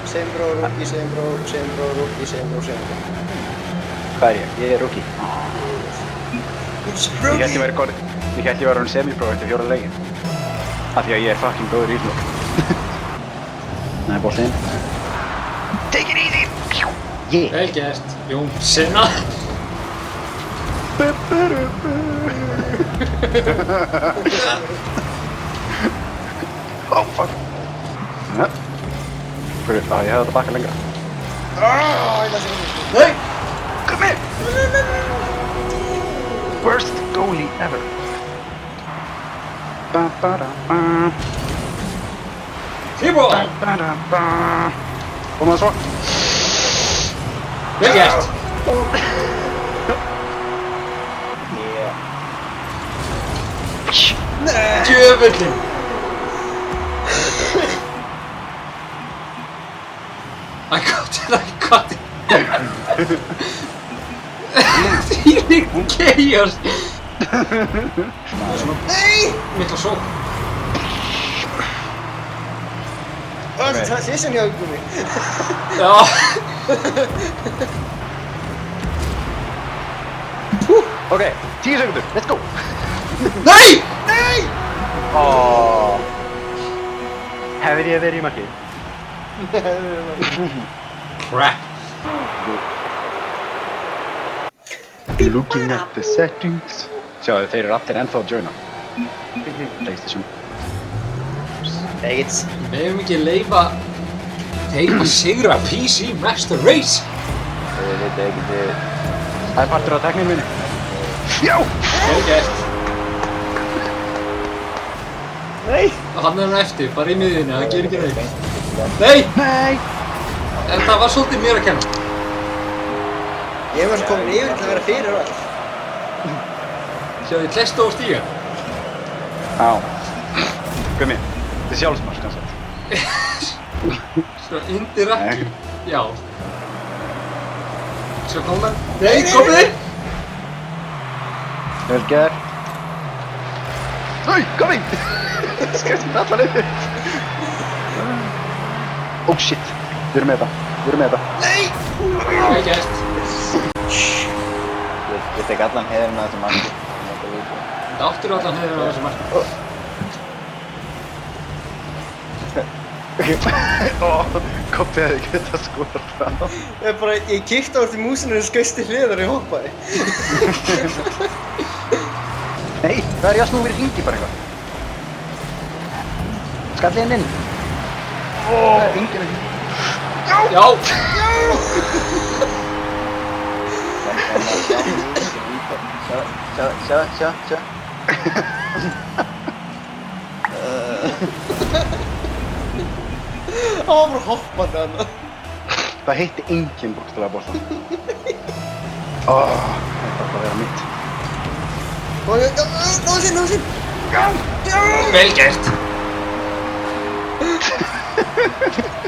Same bro, rookie, same bro, rookie, same bro. Hvað er ég? Ég er rookie. Rookie! Ég held ég var orðinn semi-pro eftir 4. leikinn. Af því að ég er fucking góður í þessu. Nei, boltinn. Take it easy! Yeah! Vel gert, Jón Senna. Oh fuck! Ég hefði þetta bakka lengra. Nei! Come here! Worst goalie ever. Tíbol! Koma það svo. Vel gert! Djöfullin! I got it! Þvílíkt chaos! Nei! Mikla sók. Það er session hjá Gumi. Já. Ok, 10 sekundur, let's go! Nei! Nei! Hefur ég verið í markið? Crap. Looking at the settings. Sjáðu, þeir eru allir ennþá að joina. PlayStation. Egits. Við megum ekki leyfa þeim að sigra PC Master Race. Ég veit ekki þið. Það er partur á tekninu minni. Já! Vel gert. Nei! Og hann er hann eftir, bara í miðjunni, það gerir ekki neitt. Nei! Nei! En það var svolítið mér að kenna. Ég var svo komin yfir til að vera fyrir all. Sjáðu, ég klesta á stíga. Á. Gumi, þetta er sjálfsmark kannski. Svo indirekti. Nei. Já. Svo kom hann. Nei, komið! Vel gert. Nei, Gumi! Skræst mér allan yfir. Oh shit. Við erum með þetta. Nei! Vel gert. Ég tek allan heiðurinn að þessu marki. Þetta áttur allan heiður á þessu marki. Koppi hefði getað skorað frá. Ég kíkti á þetta í músinu og skausti hliðar og ég hoppaði. Nei, það er ég að snúa verið hringi bara eitthvað. Skallið inn. Það er enginn ekki. Já! Sjá. Það var bara hoppandi hana. Það heitti enginn bókstaflega boltan. Þetta er að vera mitt. Náðu sín! Vel gert!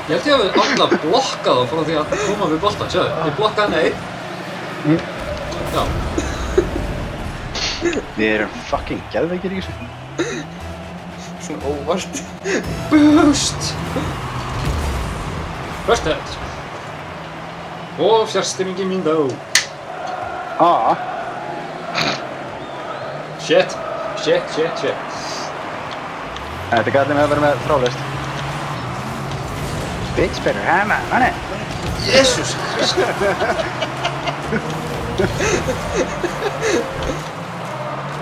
Ég held ég að við alla blokkað þá frá því að koma við boltan, sjáðu. Ég blokkaði nei. Já. Við erum fucking geðveikir í þessu. Svona óvart. Boost! First head. Og fjárstyrningi mín þá. Shit. Þetta gæti með að vera með þrálaust. Bitch better hammer, manni. Jesus!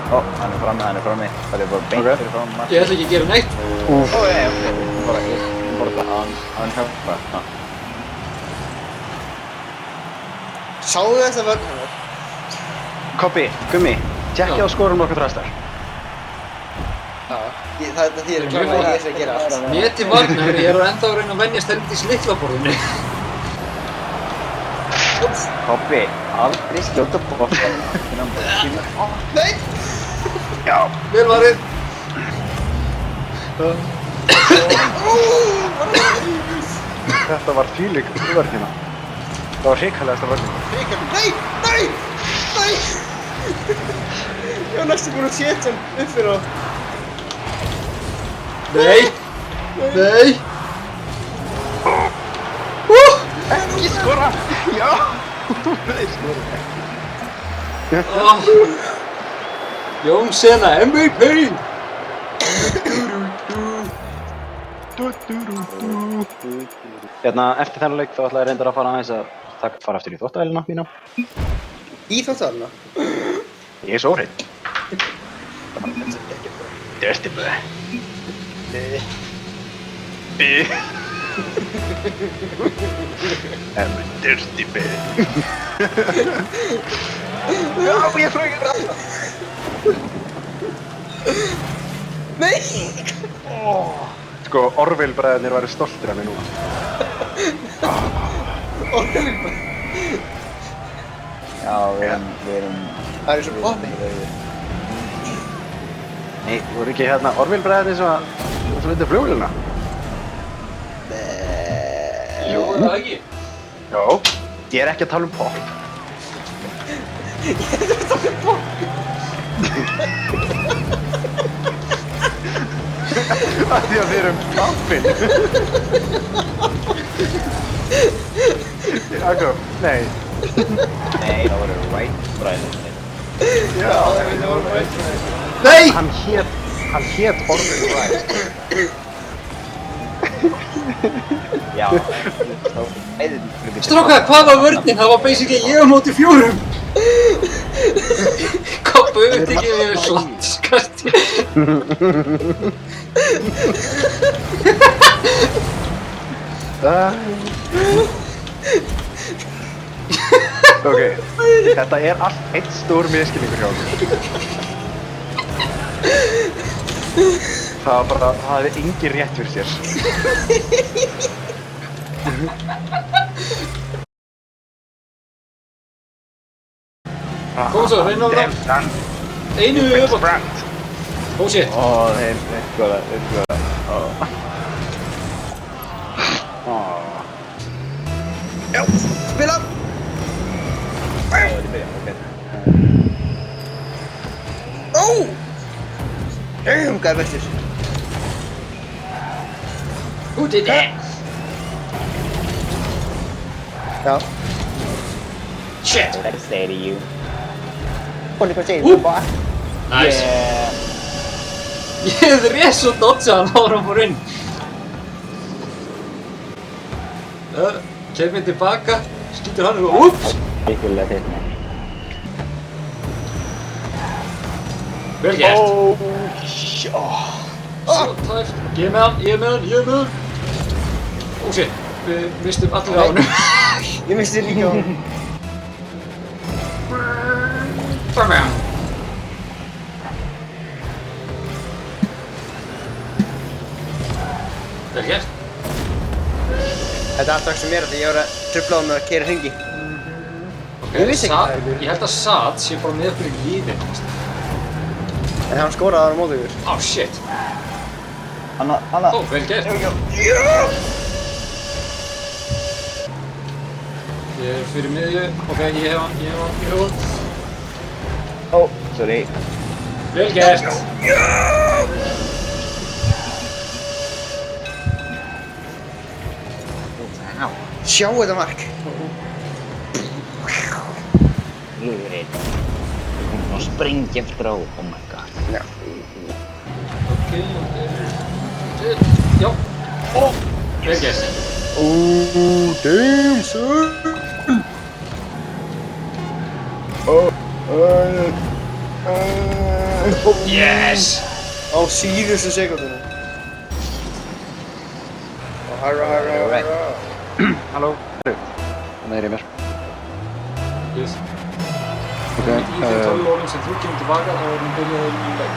Hann er frammi. Það er bara beint fyrir fram marki. Ég ætla ekki að gera neitt. Bara hann hjálpa. Sáðu þessa vörn hennar? Koppi, Gummi, tjekkja á skorum okkar þrastar. Já. Það þýðir klálega að ég sé að gera allt. Mér til varnar, ég er ennþá að reyna að venjast helvítið sliklaborðinu. Koppi, aldrei skjóta boltan. Nei! Já. Vel varið. Þetta var þvílík vörnina. Það var hrikalegasta vörnina. Nei! Ég var næstu búinn að setja hann upp fyrir á. Nei! Jón Sena, MVP! Hérna, eftir þennan leik þá ætla ég reyndar að fara aðeins að fara aftur í þvottavélina mína. Í þvottavélina? Ég er svo hreinn. Dirty boy. I'm a dirty boy. Já, ég flög ekki ræða. Nei! Sko, Orville-bræðarnir væri stoltir af mér núna. Orville-bræður? Já, við erum... Það er svo poppi. Nei, voru ekki hérna Orville-bræðarnir sem veitir flugvélina? Jú, er það ekki? Já. Ég er ekki að tala um pop. Ég er að tala um pop. Það því að við erum poppin. Akkur, nei. Nei, það voru Wright-bræðurnir. Já, það voru Wright. Nei! Hann hét Orville Wright. Já. Strákar, hvað var vörnin? Það var basically ég á móti 4. Koppu upptekið við slátskasti. Ok, þetta er allt eitt stór misskilningur hjá mér. Það var bara, það hefði engin rétt fyrir sér. Kom svo, reyna á það. Einu við upp á. Oh shit. Ó, þeir skoða. Já, spila! Það er byrja, ok. Ó! Hvað er vestur? Who did that? Já. Shit. What did I say to you? Hún er hvað segir Ú. það bara? Nice. Yeah. Ég hefði rétt svo dodgað hann áður en hann fór inn. Kemur tilbaka, skýtur hann og úps! Virkulega þitt. Vel gert. Svo tæft. Ég er með hann. Oh shit, við mistum allir á hann. Ég misti líka á hún. Bam! Vel gert. Þetta er alltaf sem mér því ég var að trufla á mig að keyra hringi. Ég vissi ekki það. Ég held að Saad sé bara með okkur í lífin. En hann skoraði á hann á móti ykkur. Oh shit. Hanna. Ó, vel gert. Ég er fyrir miðju. Ok, ég hef hann. Ó, sorry. Vel gert. Sjá þetta mark. Lúrið. Hún springi eftir á. Oh my god. Já. Ok. Já. Ó, vel gert. Damn son. Yes! Á síðustu sekundinu. Harra. Halló, þannig er ég mér. Yes. Ok, Í þeim 12 orðum sem þú kemur tilbaka þá erum við byrjaði í leik.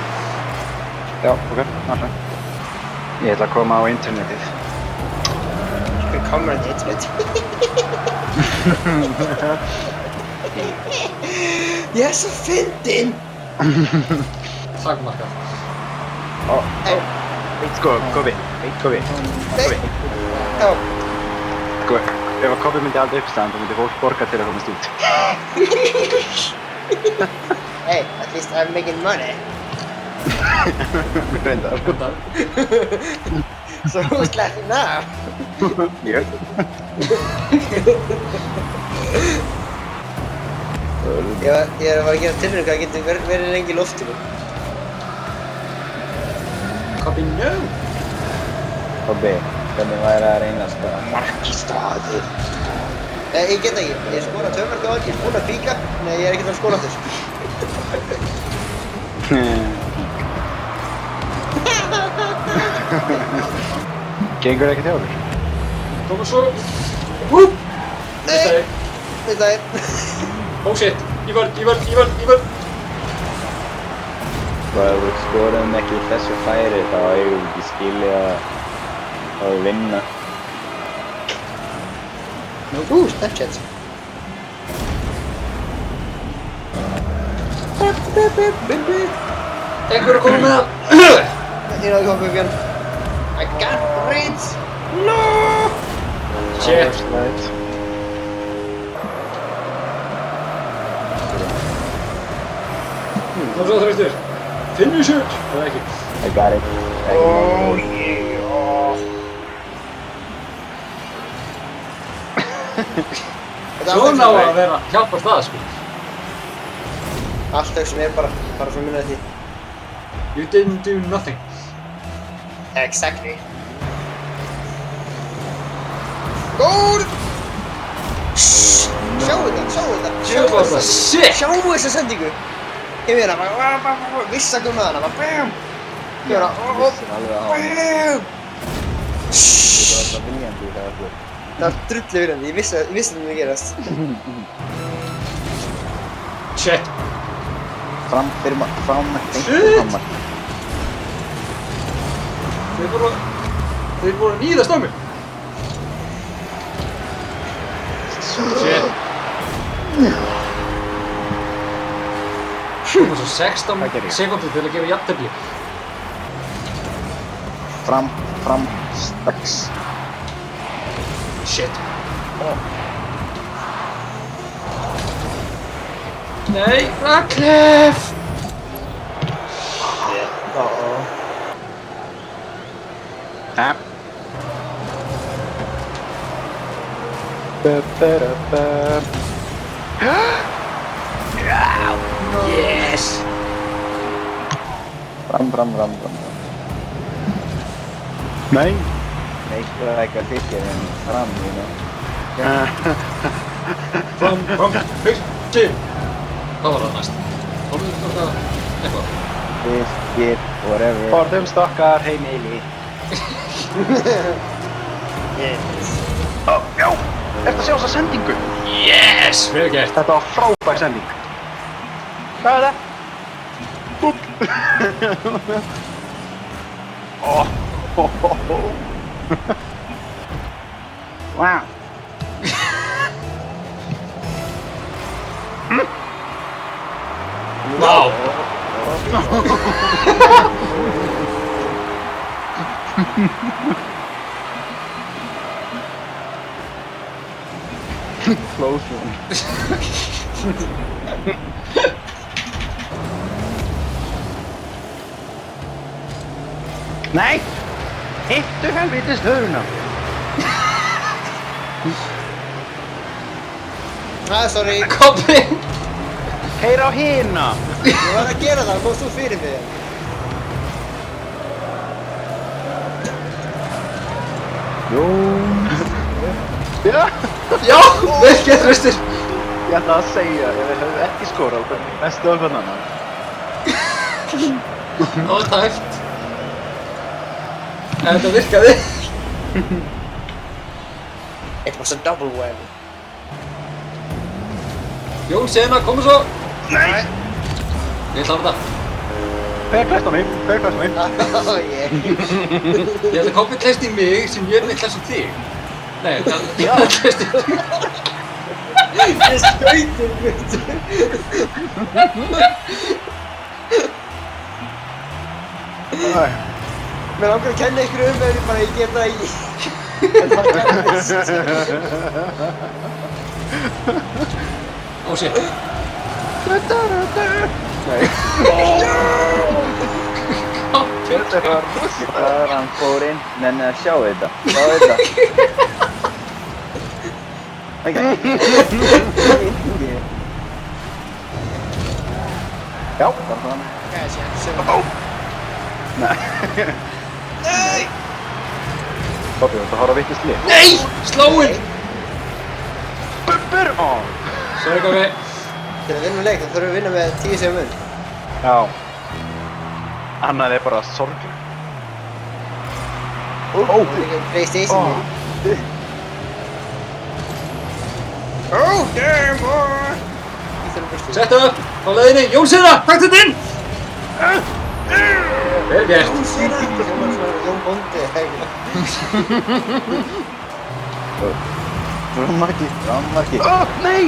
já, ok, alltaf. Ég ætla að koma á internetið. Hver kamera þetta internet? Ég er svo fyndinn! Takmarka. Sko, Kobi. Já. Sko, ef að Kobi myndi aldrei uppstæðan, þá myndi fólk borga til að komast út. Hey, at least I'm making money. Reyndar. So who's laughing now? Ég. Ég er að fara að gera tilraun hvað getur verið lengi í loftinu. Copy no! Kobbi, hvernig væri að reynast bara Markistaði. Nei, ég get ekki. Ég skora 2 mörk á hann, ég er búinn að píka. Nei, ég er ekkert að skora aftur. Gengur ekki þjálfur? Koma svo! Nei! Mistaði. Oh shit! Í vörn! Sko, ef við skorum ekki úr þessu færi þá eigum við ekki skilið að vinna. Snapchat. Einhver að koma með það! Ég náði komið upp hérna. I got reach! No! Shit! Kom svo þröstur! Finish it! Eða ekki? I got it. Oh yeah! Svona á að vera hjálpast það, sko. Allt sem er bara frá minna því. You didn't do nothing. Exactly. Góð! Sjáu þetta! Shit! Sjáu þessa sendingu! Ég meina bara vissa að koma hana, bara BAM! Ég meina Vissir alveg að hafa. BAM! Þetta var alltaf viljandi í það öllu. Það var drullu viljandi, ég vissi það myndi gerast. Shit! Fram, beint hamar. Þeir voru að níðast á mig. Shit! Komum svo 16 sekúndur til að gefa jafntefli. Fram, strax. Shit! Nei, Radcliffe! Yes! Fram. Nei. Make like a thicker en fram, you know. Fram, fyrsti! Hvað var það næst? Komum við eitthvað? Thicker, whatever. Forðum stokkar, heimili. Yes. Ó, já! Ertu að sjá þessa sendingu? Yes! Vel gert! Þetta var frábær sending. Hvað er það? Búm! Wow! Wow! Close one. Nei! Hittu helvitis höfuna! Sorry. Kobbi! Keyra á hina! Ég var að gera það, komst þú fyrir mig. Jón. Já! Já! Vel gert, Þröstur! Ég ætla að segja, ef við höfum ekki skórað, bestu á hvern annan. Það var tæft. En þetta virkaði. It was a double whammy. Jón, sena, komu svo! Nei. Ég ætla að þetta. Hver klæst á mig? Oh yeah. Ég ætla að Kobbi klæst í mig sem ég vil klæst í þig. Nei, það klæst í þig. Ég skauti mig. Mér langar að kenna ykkur en ég bara, ég get það ekki. Þetta var gætist. Oh shit. Nei. Þetta var rosalega. Hann fór inn, nenni að sjá þetta. Já. Fram. Gæði sér. Nei. Nei! Bobbi, þú ert að horfa á vittlust lið. Nei! Slóin! Bubbur! Ó. Sorry, Gabbi. Til að vinna leik þá þurfum við að vinna með 10 sem mun. Já. Annað er bara sorglega. Það er líka PlayStation í. Oh, damn boy! Í þurfum burstu. Settu upp á leiðinni. Jónsina, takk þetta inn! Vel gert. Jónsina! Hljómar svona Jón Bóndi. Frammarki. Nei!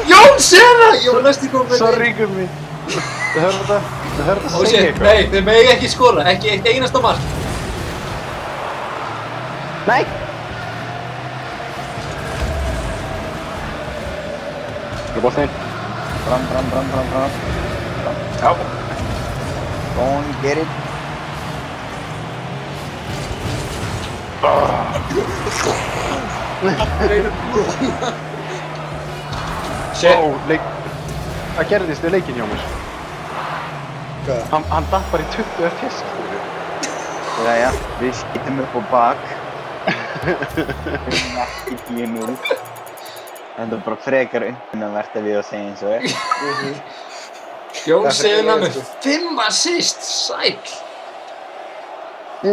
Jónsina! Ég var næst í komið. Sorry, gummi. Þú hörðu þetta? Þú hörðu þetta Ó, segja shit, eitthvað? nei, þeir megi ekki skora, ekki eitt einasta mark. Nei! Það er boltinn. Fram. Já. Go on, get it. Shit. Ó, leik... Það gerðist við leikinn hjá mér. Hvað? Hann datt bara í 20 FPS. Jæja, við skýtum upp á bak. Ekki 10-0. Það er bara frekar undanvert að við að segja eins og er. Jónsina með 5 assist, sæll. Du.